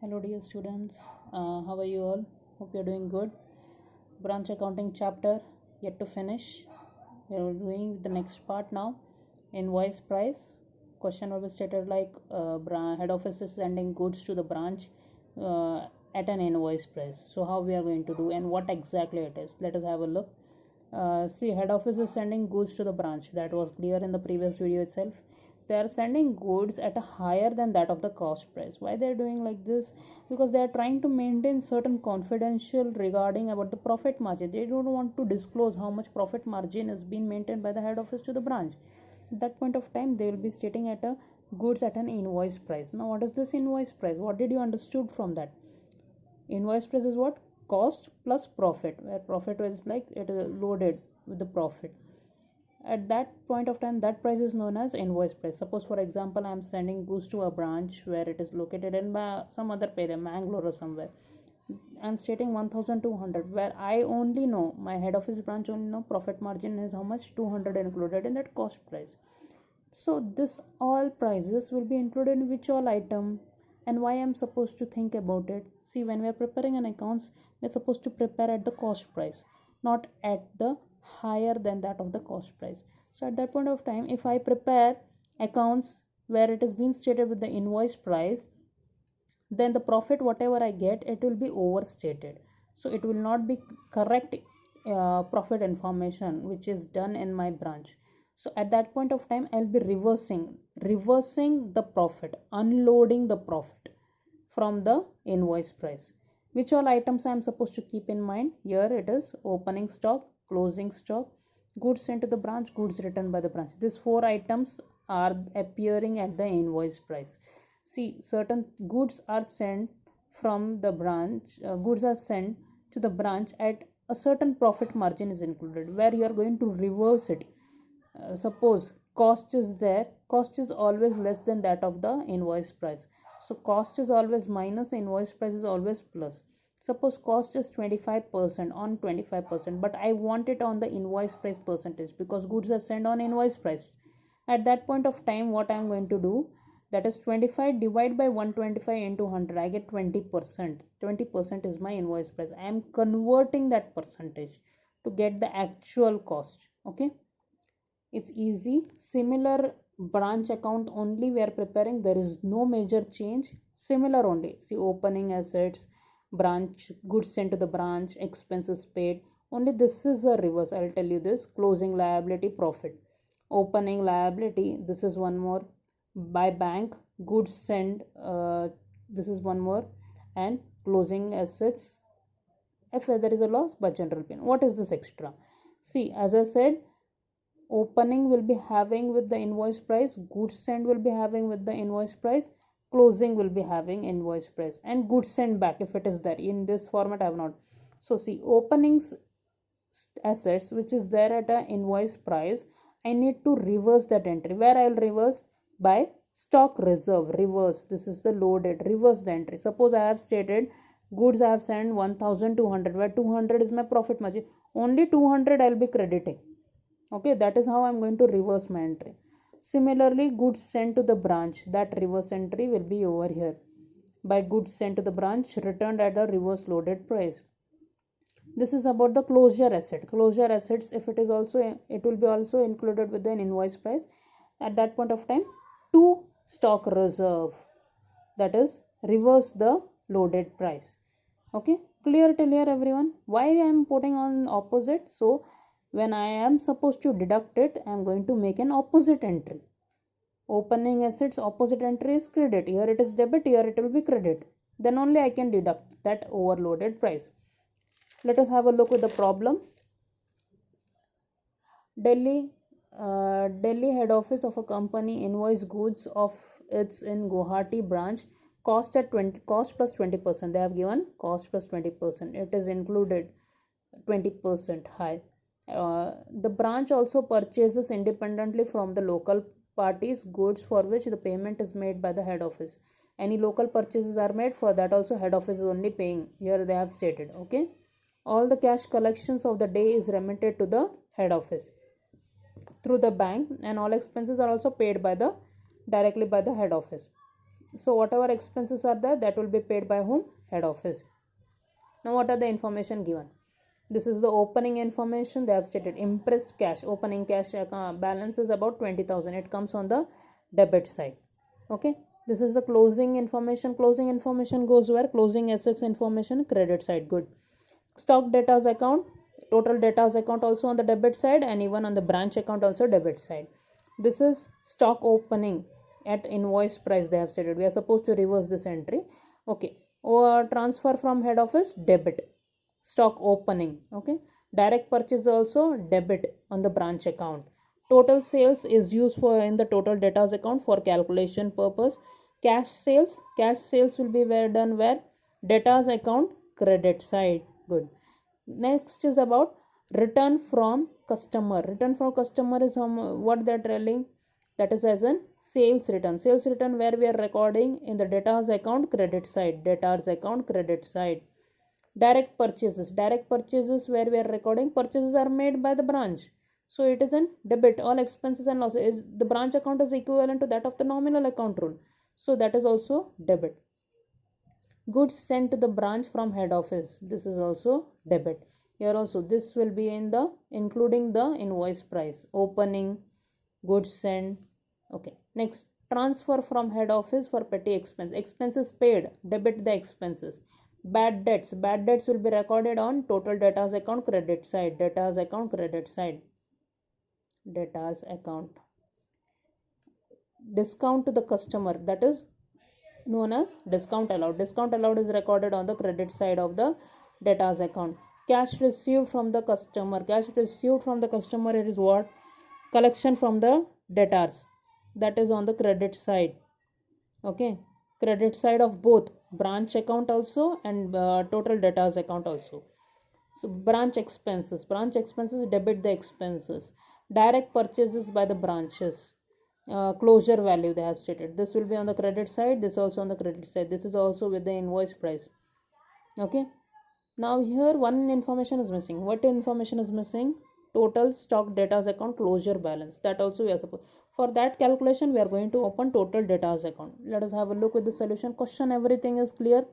Hello dear students, how are you all? Hope you're doing good. Branch accounting chapter yet to finish. We're doing the next part now. Invoice price. Question will be stated like head office is sending goods to the branch at an invoice price. So how we are going to do and what exactly it is. Let us have a look. See, head office is sending goods to the branch. That was clear in the previous video itself. They are sending goods at a higher than that of the cost price. Why they are doing like this? Because they are trying to maintain certain confidential regarding about the profit margin. They don't want to disclose how much profit margin is being maintained by the head office to the branch. At that point of time, they will be stating at a goods at an invoice price. Now, what is this invoice price? What did you understood from that? Invoice price is what? Cost plus profit, where profit is like it is loaded with the profit. At that point of time, that price is known as invoice price. Suppose for example, I am sending goods to a branch where it is located in some other area, Mangalore or somewhere. I'm stating 1200, where I only know, my head office branch only know profit margin is how much, 200 included in that cost price. So this all prices will be included in which all item, and why I'm supposed to think about it. See, when we are preparing an accounts, we're supposed to prepare at the cost price, not at the higher than that of the cost price. So at that point of time, if I prepare accounts where it has been stated with the invoice price, then the profit whatever I get, it will be overstated. So it will not be correct profit information which is done in my branch. So at that point of time, I'll be reversing the profit, unloading the profit from the invoice price. Which all items I am supposed to keep in mind? Here it is: opening stock, closing stock, goods sent to the branch, goods returned by the branch. These four items are appearing at the invoice price. See, certain goods are sent from the branch, goods are sent to the branch at a certain profit margin is included, where you are going to reverse it. Suppose cost is there, cost is always less than that of the invoice price. So cost is always minus, invoice price is always plus. Suppose cost is 25% on 25%, but I want it on the invoice price percentage because goods are sent on invoice price. At that point of time, what I am going to do, that is 25 divided by 125 into 100, I get 20%. 20% is my invoice price. I am converting that percentage to get the actual cost. Okay, it's easy. Similar branch account only we are preparing, there is no major change. Similar only. See, opening assets, branch, goods sent to the branch, expenses paid, only this is a reverse. I'll tell you this: closing liability, profit. Opening liability, this is one more. By bank, goods sent, this is one more. And closing assets, if there is a loss, by general pain. What is this extra? See, as I said, opening will be having with the invoice price, goods sent will be having with the invoice price, closing will be having invoice price, and goods sent back if it is there. In this format I have not. So see, openings assets which is there at a invoice price, I need to reverse that entry. Where I will reverse? By stock reserve, reverse. This is the loaded, reverse the entry. Suppose I have stated goods I have sent 1200, where 200 is my profit margin, only 200 I will be crediting. Okay, that is how I'm going to reverse my entry. Similarly, goods sent to the branch, that reverse entry will be over here. By goods sent to the branch, returned at a reverse loaded price. This is about the closure asset. Closure assets, if it is also, it will be also included with an invoice price. At that point of time, to stock reserve, that is reverse the loaded price. Okay, clear till here everyone? Why I am putting on opposite? So when I am supposed to deduct it, I am going to make an opposite entry. Opening assets, opposite entry is credit. Here it is debit, here it will be credit. Then only I can deduct that overloaded price. Let us have a look at the problem. Delhi head office of a company invoice goods of its in Guwahati branch cost at 20, cost plus 20%. They have given cost plus 20%. It is included 20% high. The branch also purchases independently from the local parties goods for which the payment is made by the head office. Any local purchases are made, for that also head office is only paying. Here they have stated. Okay, all the cash collections of the day is remitted to the head office through the bank, and all expenses are also paid by the directly by the head office. So whatever expenses are there, that will be paid by whom? Head office. Now what are the information given? This is the opening information. They have stated impressed cash, opening cash balance is about 20,000. It comes on the debit side. Okay. This is the closing information. Closing information goes where? Closing assets information, credit side. Good. Stock debtors account, total debtors account also on the debit side, and even on the branch account also debit side. This is stock opening at invoice price. They have stated we are supposed to reverse this entry. Okay. Or transfer from head office, debit. Stock opening. Okay. Direct purchase also debit on the branch account. Total sales is used for in the total debtors account for calculation purpose. Cash sales will be done where? Debtors account, credit side. Good. Next is about return from customer. Return from customer is what they are telling, that is as an sales return. Sales return where we are recording in the debtors account, credit side. Debtors account, credit side. Direct purchases where we are recording, purchases are made by the branch, so it is an debit. All expenses and losses is the branch account is equivalent to that of the nominal account rule, so that is also debit. Goods sent to the branch from head office, this is also debit. Here also this will be in the including the invoice price. Opening, goods sent. Okay. Next, transfer from head office for petty expense. Expenses paid, debit the expenses. Bad debts will be recorded on total debtors account, credit side. Debtors account, credit side. Debtors account. Discount to the customer, that is known as discount allowed. Discount allowed is recorded on the credit side of the debtors account. Cash received from the customer. Cash received from the customer is what? Collection from the debtors, that is on the credit side. Okay. Credit side of both branch account also and total debtors account also. So branch expenses debit the expenses. Direct purchases by the branches, closure value they have stated, this will be on the credit side, this also on the credit side. This is also with the invoice price. Okay. Now here one information is missing. What information is missing? Total stock debtors account closure balance, that also we are supposed. For that calculation we are going to open total debtors account. Let us have a look with the solution. Question everything is clear.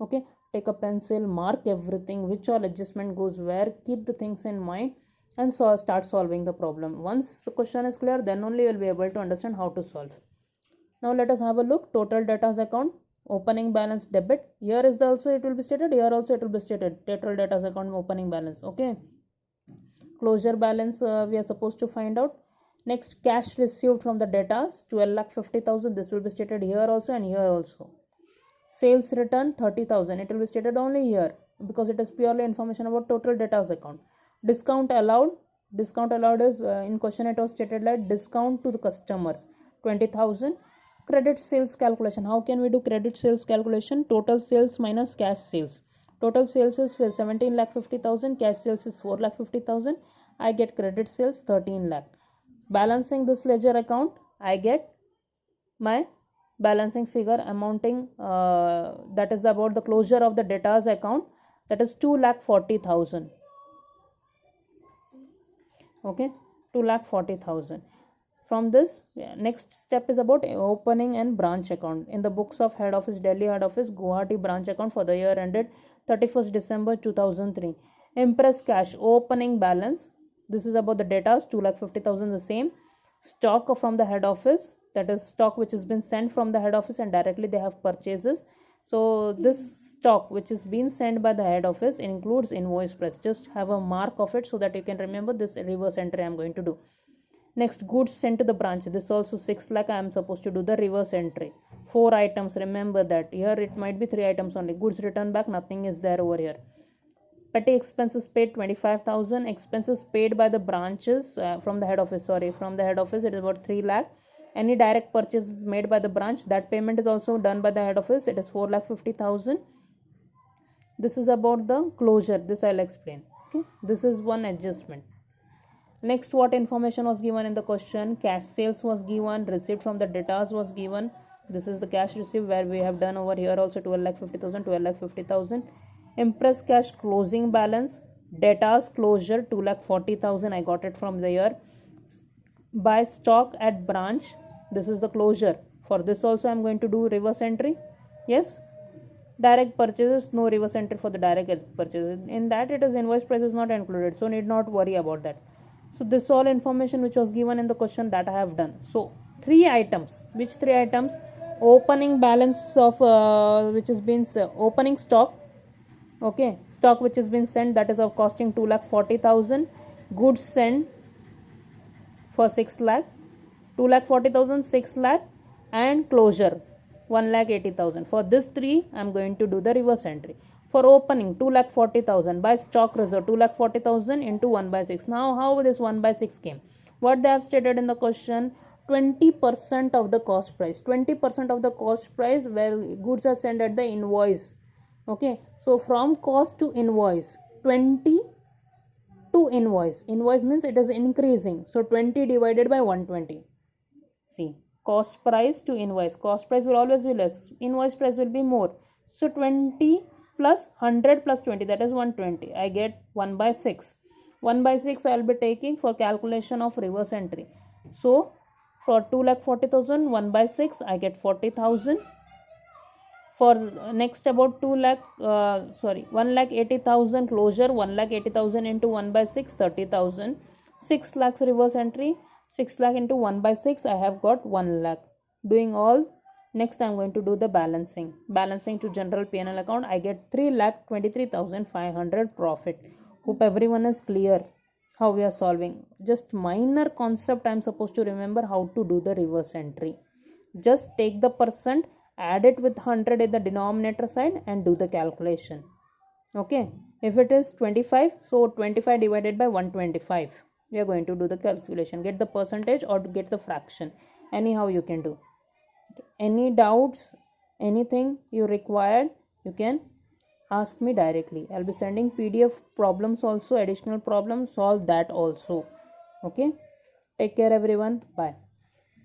Okay. Take a pencil, mark everything, which all adjustment goes where, keep the things in mind, and so start solving the problem. Once the question is clear, then only you will be able to understand how to solve. Now let us have a look. Total debtors account, opening balance debit. Here is the also it will be stated, here also it will be stated. Total debtors account, opening balance. Okay. Closure balance we are supposed to find out. Next, cash received from the debtors, 12,50,000. This will be stated here also and here also. Sales return 30,000. It will be stated only here because it is purely information about total debtors account. Discount allowed. Discount allowed is in question it was stated like discount to the customers, 20,000. Credit sales calculation. How can we do credit sales calculation? Total sales minus cash sales. Total sales is 17,50,000. Cash sales is 4,50,000. I get credit sales 13 lakh. Balancing this ledger account, I get my balancing figure amounting that is about the closure of the debtors account, that is 2,40,000. Okay. 2,40,000. From this, next step is about opening and branch account. In the books of head office, Delhi head office, Guwahati branch account for the year ended 31st December 2003. Impress cash, opening balance. This is about the debtors, 2,50,000 the same. Stock from the head office, that is stock which has been sent from the head office and directly they have purchases. So this stock which is being sent by the head office includes invoice price. Just have a mark of it so that you can remember this reverse entry I am going to do. Next, goods sent to the branch. This also 6 lakh I am supposed to do the reverse entry. 4 items, remember that. Here it might be 3 items only. Goods returned back, nothing is there over here. Petty expenses paid 25,000. Expenses paid by the branches from the head office. From the head office it is about 3 lakh. Any direct purchases made by the branch, that payment is also done by the head office. It is 4,50,000. This is about the closure. This I will explain. Okay. This is one adjustment. Next, what information was given in the question? Cash sales was given, receipt from the debtors was given. This is the cash received where we have done over here also 12,50,000, 12,50,000. Impress cash closing balance, debtors closure 2,40,000. I got it from the year. Buy stock at branch. This is the closure For this also I'm going to do reverse entry. Yes, direct purchases, no reverse entry for the direct purchases. In that it is invoice price is not included, so need not worry about that. So this all information which was given in the question that I have done. So 3 items. Which 3 items? Opening balance of which has been opening stock. Okay, stock which has been sent, that is of costing 2,40,000. Goods sent for 6 lakh, 2,40,000, 6 lakh, and closure 1,80,000. For this 3 I am going to do the reverse entry. For opening 2,40,000 by stock reserve, 2,40,000 into 1 by 6. Now how this 1 by 6 came? What they have stated in the question, 20% of the cost price, 20% of the cost price where goods are sent at the invoice. Okay, so from cost to invoice, 20 to invoice. Invoice means it is increasing, so 20 divided by 120. See, cost price to invoice, cost price will always be less, invoice price will be more. So 20 plus 100 plus 20, that is 120. I get 1 by 6. 1 by 6 I will be taking for calculation of reverse entry. So for 2,40,000, 1 by 6 I get 40,000. For next about 1,80,000 closure, 1,80,000 into 1 by 6, 30,000. 6 lakhs reverse entry, 6 lakh into 1 by 6, I have got 1 lakh. Doing all, next I am going to do the balancing to general P&L account. I get 3,23,500 profit. Hope everyone is clear how we are solving. Just minor concept I am supposed to remember how to do the reverse entry. Just take the percent, add it with 100 in the denominator side and do the calculation. Okay, if it is 25, so 25 divided by 125, we are going to do the calculation. Get the percentage or get the fraction, anyhow you can do. Any doubts, anything you required, you can ask me directly. I'll be sending PDF problems also, additional problems, solve that also. Okay, take care everyone, bye.